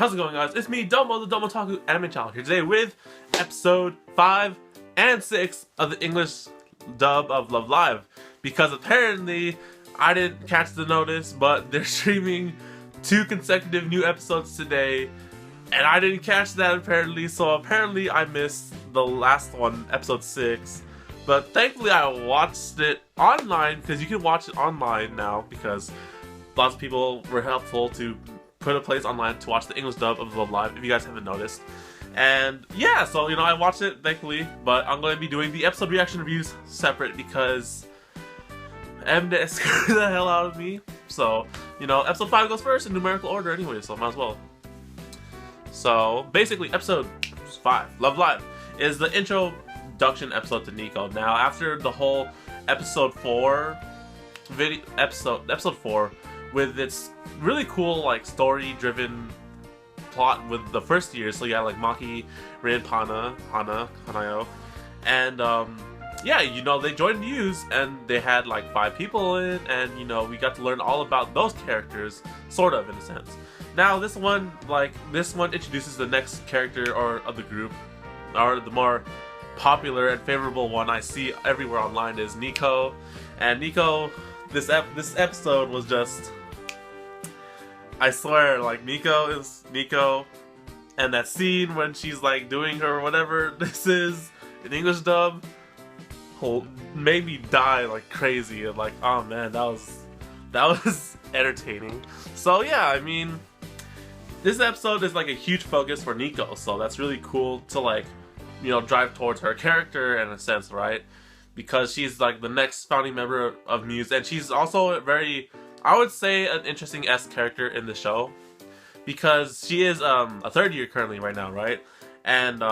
How's it going, guys? It's me, Domo, the Domotaku Anime Channel, here today with episode 5 and 6 of the English dub of Love Live. Because apparently, I didn't catch the notice, but they're streaming 2 consecutive new episodes today. And I didn't catch that apparently, so apparently I missed the last one, episode 6. But thankfully I watched it online, because you can watch it online now, because lots of people were helpful to put a place online to watch the English dub of Love Live, if you guys haven't noticed. And yeah, so, you know, I watched it, thankfully, but I'm going to be doing the episode reaction reviews separate because MD screwed the hell out of me. So, you know, episode 5 goes first in numerical order anyway, so might as well. So, basically, episode 5, Love Live, is the introduction episode to Nico. Now, after the whole episode 4 video, episode 4, with its really cool, like, story-driven plot with the first year, so yeah, like Maki, Rin, Hanayo, and yeah, you know, they joined Muse and they had like 5 people in it, and you know, we got to learn all about those characters, sort of, in a sense. Now this one introduces the next character of the group, or the more popular and favorable one I see everywhere online is Nico. And Nico, this episode was just, I swear, like, Nico is Nico, and that scene when she's like doing her whatever this is in English dub made me die like crazy. And like, oh man, that was entertaining. So yeah, I mean, this episode is like a huge focus for Nico, so that's really cool to, like, you know, drive towards her character in a sense, right? Because she's like the next founding member of Muse, and she's also a very, I would say, an interesting character in the show, because she is a 3rd year currently right now, right? And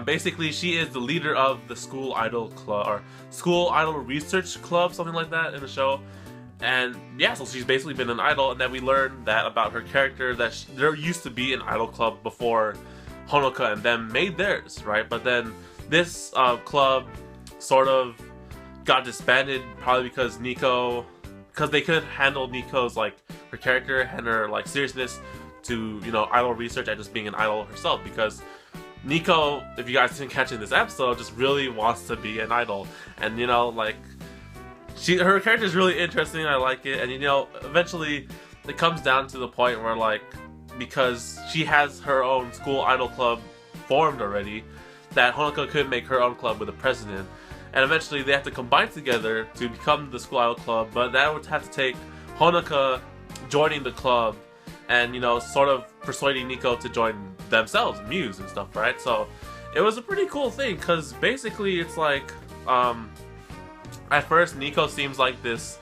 basically she is the leader of the school idol club, or school idol research club, something like that in the show. And yeah, so she's basically been an idol, and then we learn that about her character, that there used to be an idol club before Honoka and them made theirs, right? But then this club sort of got disbanded, probably because they couldn't handle Nico's, like, her character and her, like, seriousness to, you know, idol research and just being an idol herself, because Nico, if you guys didn't catch in this episode, just really wants to be an idol. And, you know, like, her character is really interesting, I like it, and, you know, eventually it comes down to the point where, like, because she has her own school idol club formed already, that Honoka couldn't make her own club with the president. And eventually they have to combine together to become the school idol club, but that would have to take Honoka joining the club and, you know, sort of persuading Nico to join themselves, Muse and stuff, right? So it was a pretty cool thing, because basically it's like, at first Nico seems like this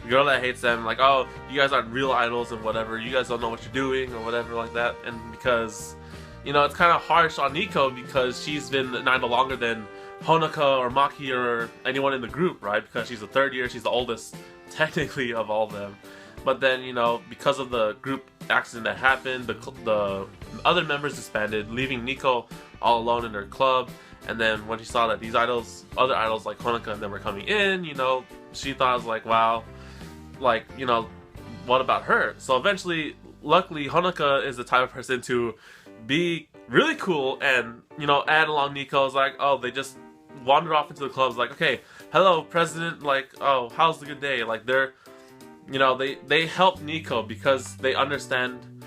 girl that hates them, like, oh, you guys aren't real idols and whatever, you guys don't know what you're doing or whatever like that. And because, you know, it's kind of harsh on Nico because she's been an idol longer than Honoka or Maki or anyone in the group, right? Because she's the 3rd year, she's the oldest, technically, of all of them. But then, you know, because of the group accident that happened, the other members disbanded, leaving Nico all alone in her club. And then when she saw that these idols, other idols like Honoka and them were coming in, you know, she thought, was like, wow, like, you know, what about her? So eventually, luckily, Honoka is the type of person to be really cool and, you know, add along Nico's, like, oh, they just wandered off into the clubs, like, okay, hello, president, like, oh, how's the good day? Like, they're, you know, they help Nico because they understand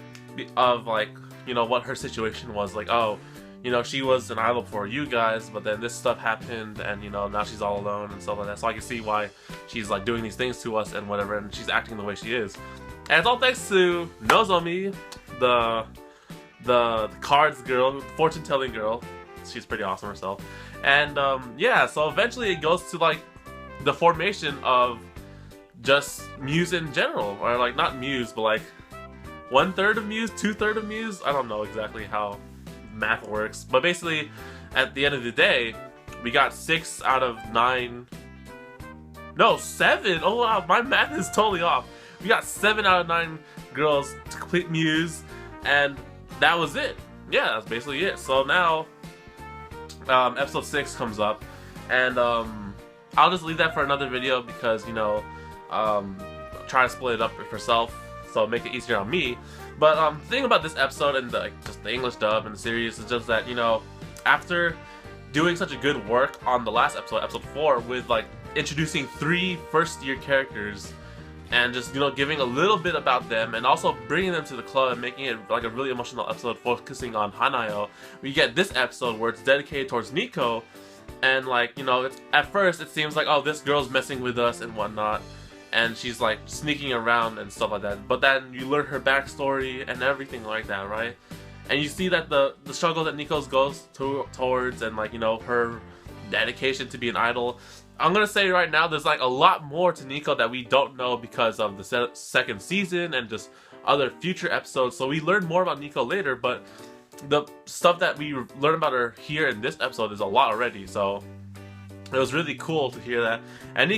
of, like, you know, what her situation was, like, oh, you know, she was an idol for you guys, but then this stuff happened, and, you know, now she's all alone and stuff like that, so I can see why she's, like, doing these things to us and whatever, and she's acting the way she is. And it's all thanks to Nozomi, the cards girl, fortune-telling girl. She's pretty awesome herself. And yeah, so eventually it goes to, like, the formation of just Muse in general, or, like, not Muse, but like 1/3 of Muse, 2/3 of Muse. I don't know exactly how math works, but basically at the end of the day we got 6 out of 9, no, 7. Oh wow, my math is totally off. We got 7 out of 9 girls to complete Muse, and that was it. Yeah, that's basically it. So now episode 6 comes up, and I'll just leave that for another video because, you know, try to split it up for herself so make it easier on me. But the thing about this episode and just the English dub and the series is just that, you know, after doing such a good work on the last episode, episode 4, with like introducing 3 first-year characters and just, you know, giving a little bit about them and also bringing them to the club and making it like a really emotional episode focusing on Hanayo, we get this episode where it's dedicated towards Nico. And like, you know, at first it seems like, oh, this girl's messing with us and whatnot, and she's like sneaking around and stuff like that. But then you learn her backstory and everything like that, right? And you see that the struggle that Nico goes towards, and like, you know, her dedication to be an idol. I'm gonna say right now, there's like a lot more to Nico that we don't know because of the second season and just other future episodes. So we learn more about Nico later, but the stuff that we learn about her here in this episode is a lot already. So it was really cool to hear that. And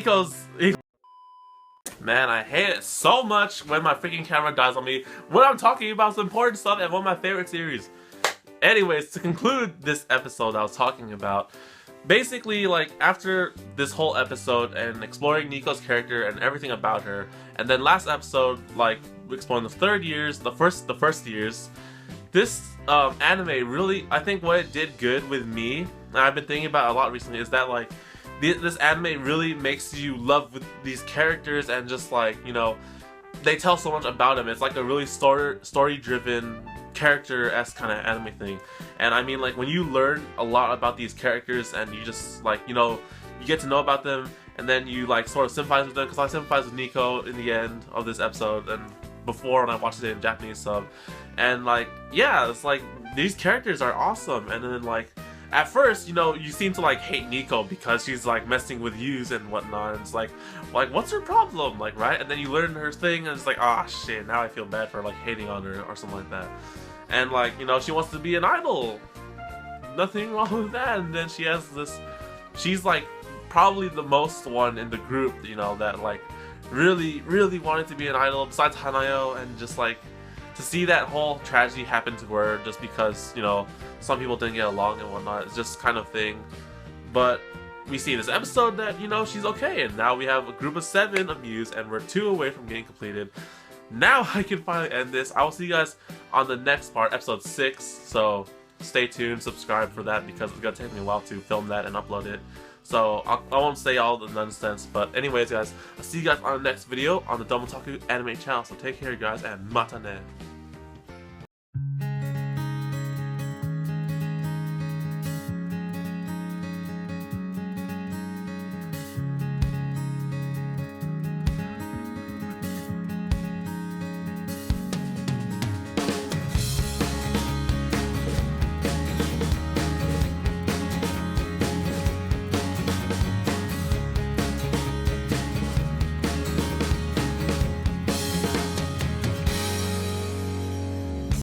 man, I hate it so much when my freaking camera dies on me when I'm talking about some important stuff and one of my favorite series. Anyways, to conclude this episode I was talking about, basically, like, after this whole episode and exploring Nico's character and everything about her, and then last episode, like, exploring the first years, this anime really, I think what it did good with me, and I've been thinking about it a lot recently, is that like this anime really makes you love with these characters, and just like, you know, they tell so much about them. It's like a really story-driven, character-esque kind of anime thing. And I mean, like, when you learn a lot about these characters and you just like, you know, you get to know about them, and then you like sort of sympathize with them, because I sympathize with Nico in the end of this episode and before when I watched it in Japanese sub. And like, yeah, it's like these characters are awesome. And then like, at first, you know, you seem to like hate Nico because she's like messing with yous and whatnot. And it's like what's her problem? Like, right? And then you learn her thing and it's like, ah, shit, now I feel bad for like hating on her or something like that. And like, you know, she wants to be an idol. Nothing wrong with that. And then she has this, she's like probably the most one in the group, you know, that like really wanted to be an idol besides Hanayo. And just like to see that whole tragedy happen to her just because, you know, some people didn't get along and whatnot, it's just kind of thing. But we see in this episode that, you know, she's okay, and now we have a group of 7 of Muse and we're 2 away from getting completed. Now I can finally end this. I will see you guys on the next part, episode 6, so stay tuned, subscribe for that, because it's gonna take me a while to film that and upload it. So I won't say all the nonsense, but anyways guys, I'll see you guys on the next video on the Domotaku Anime channel. So take care guys, and mata ne.